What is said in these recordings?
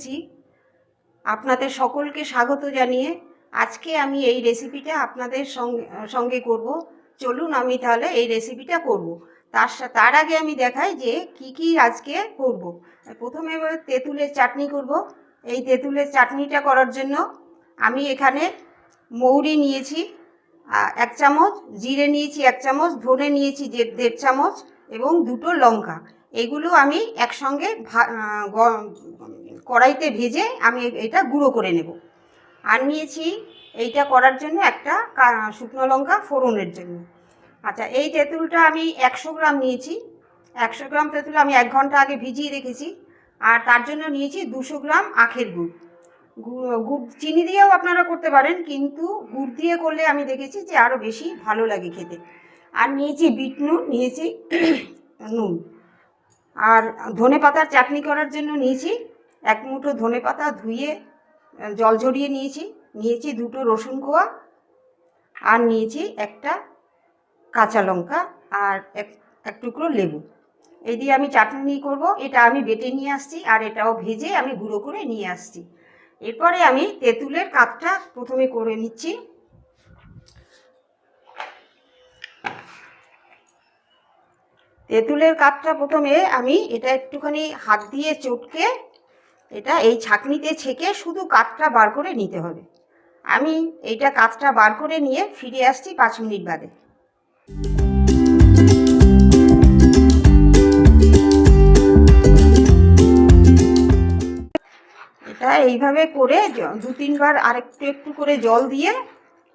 এসেছি আপনাদের সকলকে স্বাগত জানিয়ে। আজকে আমি এই রেসিপিটা আপনাদের সঙ্গে করব। চলুন আমি তাহলে এই রেসিপিটা করব। তার আগে আমি দেখাই যে কি আজকে করব। প্রথমে তেঁতুলের চাটনি করব। এই তেঁতুলের চাটনিটা করার জন্য আমি এখানে মৌরি নিয়েছি 1 চামচ, জিরে নিয়েছি 1 চামচ, ধনে নিয়েছি 1.5 চামচ এবং 2টো লঙ্কা। এগুলো আমি একসঙ্গে কড়াইতে ভেজে আমি এটা গুঁড়ো করে নেব। আর নিয়েছি এইটা করার জন্য একটা শুকনো লঙ্কা ফোড়নের জন্য। আচ্ছা, এই তেঁতুলটা আমি 100 গ্রাম নিয়েছি। 100 গ্রাম তেঁতুল আমি 1 ঘন্টা আগে ভিজিয়ে রেখেছি। আর তার জন্য নিয়েছি 200 গ্রাম আখের গুড়। গুড় চিনি দিয়েও আপনারা করতে পারেন, কিন্তু গুড় দিয়ে করলে আমি দেখেছি যে আরও বেশি ভালো লাগে খেতে। আর নিয়েছি বিট নুন, নিয়েছি নুন। আর ধনে পাতার চাটনি করার জন্য নিয়েছি 1 মুঠো ধনে পাতা ধুয়ে জল ঝরিয়ে নিয়েছি 2টো রসুন কোয়া, আর নিয়েছি একটা কাঁচা লঙ্কা আর এক টুকরো লেবু। এই দিয়ে আমি চাটনি করব। এটা আমি বেটে নিয়ে আসছি আর এটাও ভেজে আমি গুঁড়ো করে নিয়ে আসছি। এরপরে আমি তেঁতুলের কাঠটা প্রথমে করে নিচ্ছি। তেঁতুলের কাঠটা প্রথমে আমি এটা একটুখানি হাত দিয়ে চটকে এটা এই ছাঁকনিতে ছেঁকে শুধু কাঠটা বার করে নিতে হবে। আমি এইটা কাঠটা বার করে নিয়ে ফিরে আসছি 5 মিনিট বাদে। এটা এইভাবে করে 2-3 বার একটু করে জল দিয়ে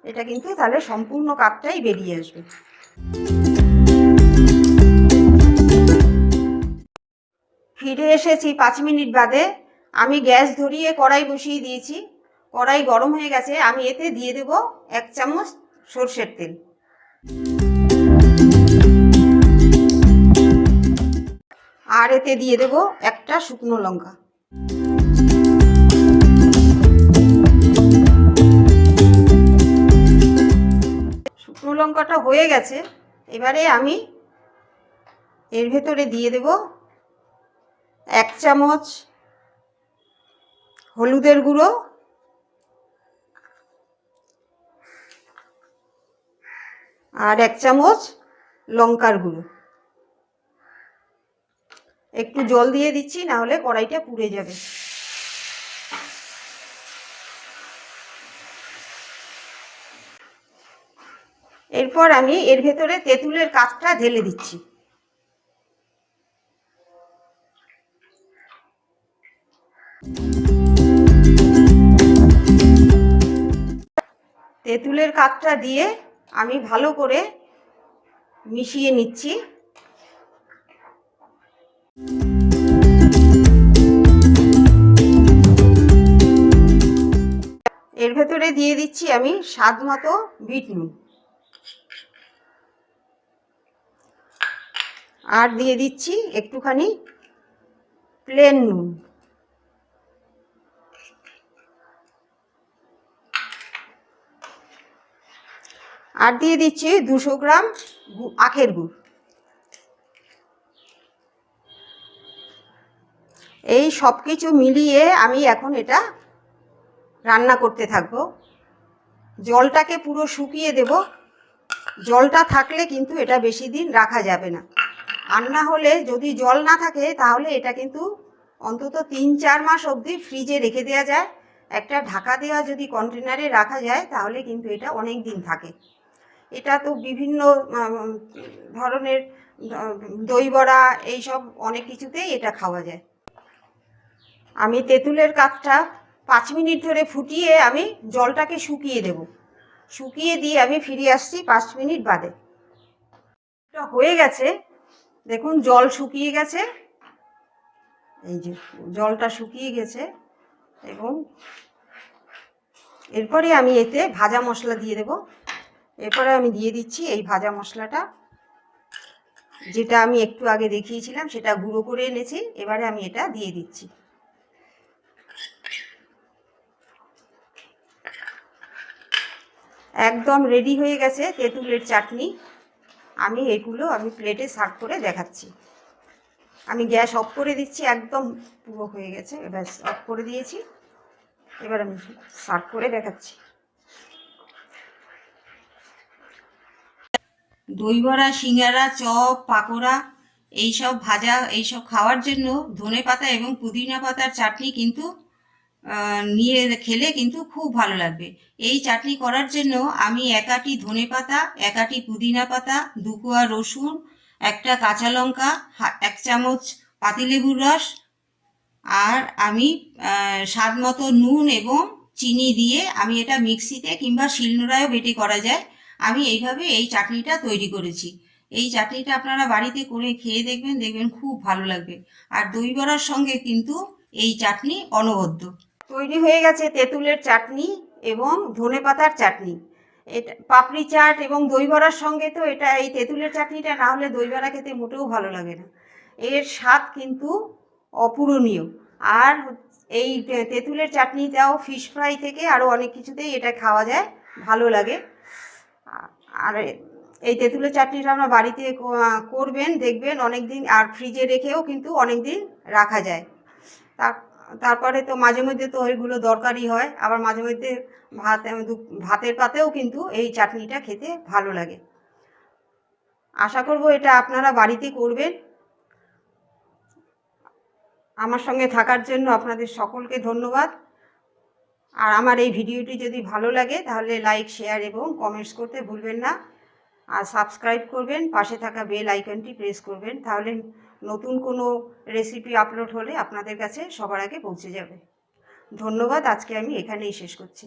এটা কিন্তু তাহলে সম্পূর্ণ কাঠটাই বেরিয়ে আসবে। ফিরে এসেছি 5 মিনিট বাদে। আমি গ্যাস ধরিয়ে কড়াই বসিয়ে দিয়েছি। কড়াই গরম হয়ে গেছে। আমি এতে দিয়ে দেব 1 চামচ সরষের তেল। আর এতে দিয়ে দেব একটা শুকনো লঙ্কা। শুকনো লঙ্কাটা হয়ে গেছে। এবারে আমি এর ভেতরে দিয়ে দেব 1 চামচ হলুদের গুঁড়ো, আর 1 চামচ লঙ্কার গুঁড়ো। একটু জল দিয়ে দিচ্ছি, না হলে কড়াইটা পুড়ে যাবে। এরপর আমি এর ভেতরে তেঁতুলের কাঠটা ঢেলে দিচ্ছি। তেঁতুলের কাঠটা দিয়ে আমি ভালো করে মিশিয়ে নিচ্ছি। এর ভেতরে দিয়ে দিচ্ছি আমি স্বাদ মতো বিট নুন, আর দিয়ে দিচ্ছি একটুখানি প্লেন নুন। আর দিয়ে দিচ্ছি 200 গ্রাম আখের গুড়। এই সব কিছু মিলিয়ে আমি এখন এটা রান্না করতে থাকবো। জলটাকে পুরো শুকিয়ে দেব। জলটা থাকলে কিন্তু এটা বেশি দিন রাখা যাবে না। আর না হলে যদি জল না থাকে তাহলে এটা কিন্তু অন্তত 3-4 মাস অবধি ফ্রিজে রেখে দেওয়া যায়। একটা ঢাকা দেওয়া যদি কন্টেনারে রাখা যায় তাহলে কিন্তু এটা অনেক দিন থাকে। এটা তো বিভিন্ন ধরনের দই বড়া এইসব অনেক কিছুতেই এটা খাওয়া যায়। আমি তেঁতুলের কাঠটা 5 মিনিট ধরে ফুটিয়ে আমি জলটাকে শুকিয়ে দেব। শুকিয়ে দিয়ে আমি ফিরে আসছি 5 মিনিট বাদে। এটা হয়ে গেছে, দেখুন জল শুকিয়ে গেছে। এই যে জলটা শুকিয়ে গেছে। এবং এরপরে আমি এতে ভাজা মশলা দিয়ে দেব। এরপরে আমি দিয়ে দিচ্ছি এই ভাজা মশলাটা, যেটা আমি একটু আগে দেখিয়েছিলাম, সেটা গুঁড়ো করে এনেছি। এবারে আমি এটা দিয়ে দিচ্ছি। একদম রেডি হয়ে গেছে তেঁতুলের চাটনি। আমি প্লেটে সার্ভ করে দেখাচ্ছি। আমি গ্যাস অফ করে দিচ্ছি, একদম পুরো হয়ে গেছে, এবার অফ করে দিয়েছি। এবার আমি সার্ভ করে দেখাচ্ছি। দই বড়া, সিঙ্গারা, চপ, পাকোড়া, এইসব ভাজা, এইসব খাওয়ার জন্য ধনেপাতা এবং পুদিনা পাতার চাটনি কিন্তু নিয়ে খেলে কিন্তু খুব ভালো লাগবে। এই চাটনি করার জন্য আমি 1 আঁটি ধনেপাতা, 1 আঁটি পুদিনা পাতা, 2 কোয়া রসুন, একটা কাঁচা লঙ্কা, 1 চামচ পাতিলেবুর রস, আর আমি স্বাদ মতো নুন এবং চিনি দিয়ে আমি এটা মিক্সিতে কিংবা শিলনোড়ায়ও বেটে করা যায়। আমি এইভাবে এই চাটনিটা তৈরি করেছি। এই চাটনিটা আপনারা বাড়িতে করে খেয়ে দেখবেন, দেখবেন খুব ভালো লাগবে। আর দই বড়ার সঙ্গে কিন্তু এই চাটনি অনবদ্য। তৈরি হয়ে গেছে তেঁতুলের চাটনি এবং ধনেপাতার চাটনি। এটা পাপড়ি চাট এবং দই বড়ার সঙ্গে তো এটা, এই তেঁতুলের চাটনিটা না হলে দই বড়া খেতে মোটেও ভালো লাগে না। এর স্বাদ কিন্তু অপূরণীয়। আর এই তেঁতুলের চাটনিটাও ফিশ ফ্রাই থেকে আরও অনেক কিছুতেই এটা খাওয়া যায়, ভালো লাগে। আর এই তেঁতুলের চাটনিটা আমরা বাড়িতে করবেন, দেখবেন অনেক দিন, আর ফ্রিজে রেখেও কিন্তু অনেক দিন রাখা যায়। তারপরে তো মাঝে মধ্যে তো ওইগুলো দরকারই হয়, আবার মাঝে মধ্যে ভাতের পাতেও কিন্তু এই চাটনিটা খেতে ভালো লাগে। আশা করব এটা আপনারা বাড়িতে করবেন। আমার সঙ্গে থাকার জন্য আপনাদের সকলকে ধন্যবাদ। আর আমার এই ভিডিওটি যদি ভালো লাগে তাহলে লাইক, শেয়ার এবং কমেন্টস করতে ভুলবেন না। আর সাবস্ক্রাইব করবেন, পাশে থাকা বেল আইকনটি প্রেস করবেন, তাহলে নতুন কোনো রেসিপি আপলোড হলে আপনাদের কাছে সবার আগে পৌঁছে যাবে। ধন্যবাদ। আজকে আমি এখানেই শেষ করছি।